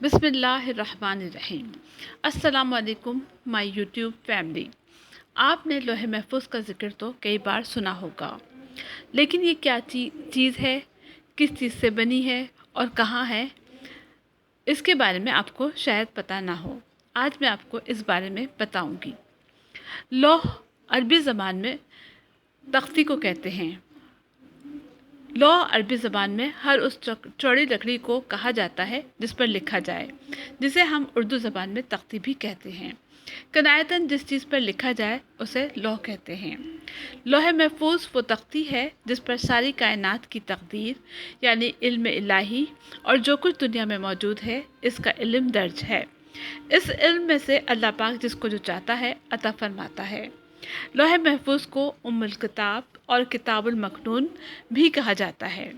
بسم اللہ الرحمن الرحیم۔ السلام علیکم مائی یوٹیوب فیملی۔ آپ نے لوح محفوظ کا ذکر تو کئی بار سنا ہوگا، لیکن یہ کیا چیز ہے، کس چیز سے بنی ہے اور کہاں ہے، اس کے بارے میں آپ کو شاید پتہ نہ ہو۔ آج میں آپ کو اس بارے میں بتاؤں گی۔ لوح عربی زبان میں تختی کو کہتے ہیں۔ لوح عربی زبان میں ہر اس چوڑی لکڑی کو کہا جاتا ہے جس پر لکھا جائے، جسے ہم اردو زبان میں تختی بھی کہتے ہیں۔ کنایتاً جس چیز پر لکھا جائے اسے لوح کہتے ہیں۔ لوح محفوظ وہ تختی ہے جس پر ساری کائنات کی تقدیر، یعنی علم الہی اور جو کچھ دنیا میں موجود ہے اس کا علم درج ہے۔ اس علم میں سے اللہ پاک جس کو جو چاہتا ہے عطا فرماتا ہے۔ لوح محفوظ کو ام الکتاب اور کتاب المکنون بھی کہا جاتا ہے۔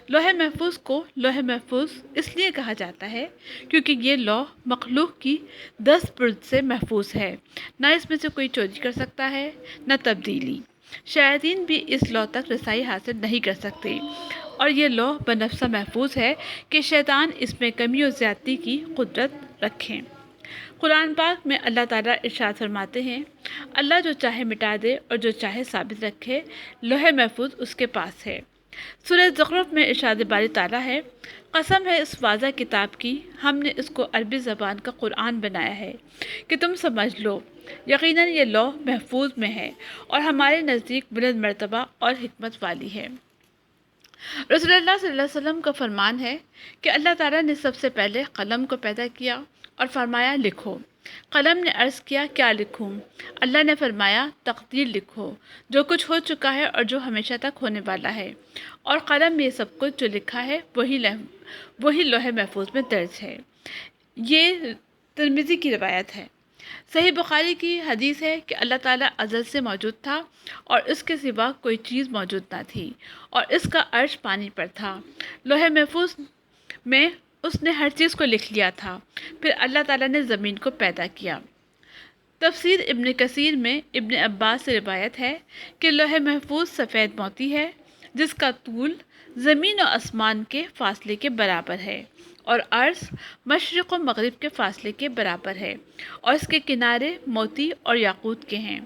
لوح محفوظ کو لوح محفوظ اس لیے کہا جاتا ہے کیونکہ یہ لوح مخلوق کی دست برد سے محفوظ ہے، نہ اس میں سے کوئی چوری کر سکتا ہے نہ تبدیلی۔ شیاطین بھی اس لوح تک رسائی حاصل نہیں کر سکتے، اور یہ لوح بنفسہ محفوظ ہے کہ شیطان اس میں کمی و زیادتی کی قدرت رکھیں۔ قرآن پاک میں اللہ تعالیٰ ارشاد فرماتے ہیں، اللہ جو چاہے مٹا دے اور جو چاہے ثابت رکھے، لوح محفوظ اس کے پاس ہے۔ سورہ زخرف میں ارشاد باری تعالیٰ ہے، قسم ہے اس واضح کتاب کی، ہم نے اس کو عربی زبان کا قرآن بنایا ہے کہ تم سمجھ لو، یقیناً یہ لوح محفوظ میں ہے اور ہمارے نزدیک بلند مرتبہ اور حکمت والی ہے۔ رسول اللہ صلی اللہ علیہ وسلم کا فرمان ہے کہ اللہ تعالیٰ نے سب سے پہلے قلم کو پیدا کیا اور فرمایا لکھو۔ قلم نے عرض کیا کیا لکھوں؟ اللہ نے فرمایا تقدیر لکھو، جو کچھ ہو چکا ہے اور جو ہمیشہ تک ہونے والا ہے، اور قلم میں سب کچھ جو لکھا ہے وہی لوح محفوظ میں درج ہے۔ یہ ترمذی کی روایت ہے۔ صحیح بخاری کی حدیث ہے کہ اللہ تعالیٰ ازل سے موجود تھا اور اس کے سوا کوئی چیز موجود نہ تھی، اور اس کا عرش پانی پر تھا۔ لوح محفوظ میں اس نے ہر چیز کو لکھ لیا تھا، پھر اللہ تعالیٰ نے زمین کو پیدا کیا۔ تفسیر ابن کثیر میں ابن عباس سے روایت ہے کہ لوح محفوظ سفید موتی ہے جس کا طول زمین و آسمان کے فاصلے کے برابر ہے اور عرض مشرق و مغرب کے فاصلے کے برابر ہے، اور اس کے کنارے موتی اور یاقوت کے ہیں۔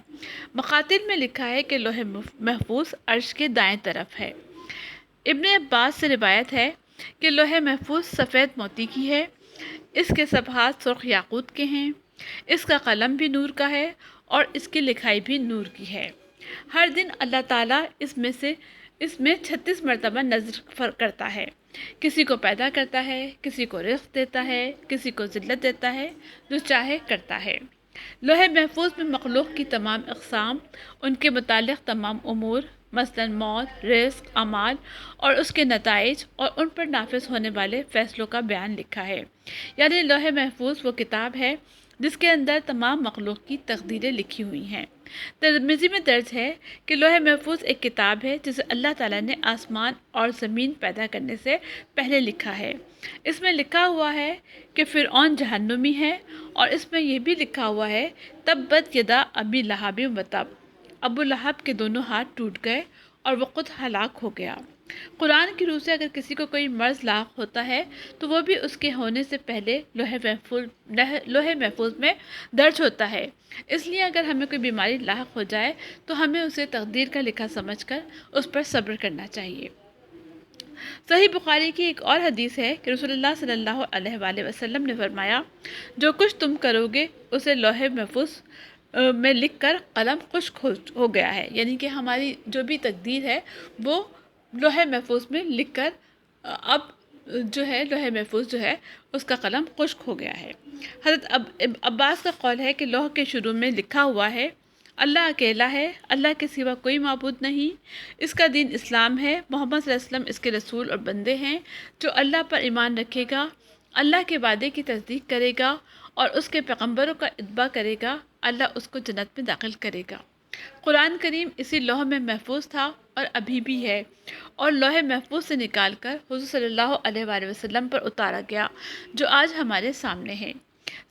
مقاتل میں لکھا ہے کہ لوح محفوظ عرش کے دائیں طرف ہے۔ ابن عباس سے روایت ہے کہ لوح محفوظ سفید موتی کی ہے، اس کے صفحات سرخ یاقوت کے ہیں، اس کا قلم بھی نور کا ہے اور اس کی لکھائی بھی نور کی ہے۔ ہر دن اللہ تعالیٰ اس میں 36 مرتبہ نظر کرتا ہے، کسی کو پیدا کرتا ہے، کسی کو رزق دیتا ہے، کسی کو ذلت دیتا ہے، جو چاہے کرتا ہے۔ لوح محفوظ میں مخلوق کی تمام اقسام، ان کے متعلق تمام امور، مثلاً موت، رزق، اعمال اور اس کے نتائج اور ان پر نافذ ہونے والے فیصلوں کا بیان لکھا ہے۔ یعنی لوح محفوظ وہ کتاب ہے جس کے اندر تمام مخلوق کی تقدیریں لکھی ہوئی ہیں۔ ترمذی میں درج ہے کہ لوح محفوظ ایک کتاب ہے جسے اللہ تعالیٰ نے آسمان اور زمین پیدا کرنے سے پہلے لکھا ہے۔ اس میں لکھا ہوا ہے کہ فرعون جہنمی ہے، اور اس میں یہ بھی لکھا ہوا ہے تبت یدا ابی لہب و تب، ابو لہب کے دونوں ہاتھ ٹوٹ گئے اور وہ خود ہلاک ہو گیا۔ قرآن کی روح سے اگر کسی کو کوئی مرض لاحق ہوتا ہے تو وہ بھی اس کے ہونے سے پہلے لوح محفوظ میں درج ہوتا ہے۔ اس لیے اگر ہمیں کوئی بیماری لاحق ہو جائے تو ہمیں اسے تقدیر کا لکھا سمجھ کر اس پر صبر کرنا چاہیے۔ صحیح بخاری کی ایک اور حدیث ہے کہ رسول اللہ صلی اللہ علیہ وآلہ وسلم نے فرمایا، جو کچھ تم کرو گے اسے لوح محفوظ میں لکھ کر قلم خشک ہو گیا ہے، یعنی کہ ہماری جو بھی تقدیر ہے وہ لوح محفوظ میں لکھ کر اب جو ہے لوح محفوظ جو ہے اس کا قلم خشک ہو گیا ہے۔ حضرت عباس کا قول ہے کہ لوح کے شروع میں لکھا ہوا ہے، اللہ اکیلا ہے، اللہ کے سوا کوئی معبود نہیں، اس کا دین اسلام ہے، محمد صلی اللہ علیہ وسلم اس کے رسول اور بندے ہیں، جو اللہ پر ایمان رکھے گا، اللہ کے وعدے کی تصدیق کرے گا اور اس کے پیغمبروں کا اتباع کرے گا، اللہ اس کو جنت میں داخل کرے گا۔ قرآن کریم اسی لوح میں محفوظ تھا اور ابھی بھی ہے، اور لوح محفوظ سے نکال کر حضور صلی اللہ علیہ وآلہ وسلم پر اتارا گیا، جو آج ہمارے سامنے ہے۔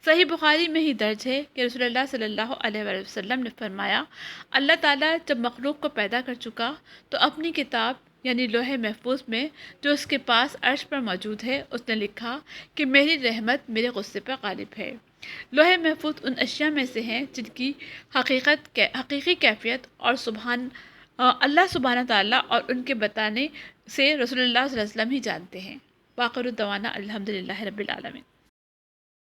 صحیح بخاری میں ہی درج ہے کہ رسول اللہ صلی اللہ علیہ وآلہ وسلم نے فرمایا، اللہ تعالیٰ جب مخلوق کو پیدا کر چکا تو اپنی کتاب یعنی لوح محفوظ میں جو اس کے پاس عرش پر موجود ہے، اس نے لکھا کہ میری رحمت میرے غصے پر غالب ہے۔ لوح محفوظ ان اشیاء میں سے ہیں جن کی حقیقی کیفیت اور اللہ سبحانہ تعالیٰ اور ان کے بتانے سے رسول اللہ صلی اللہ علیہ وسلم ہی جانتے ہیں۔ وآخر دعوانا الحمدللہ رب العالمین۔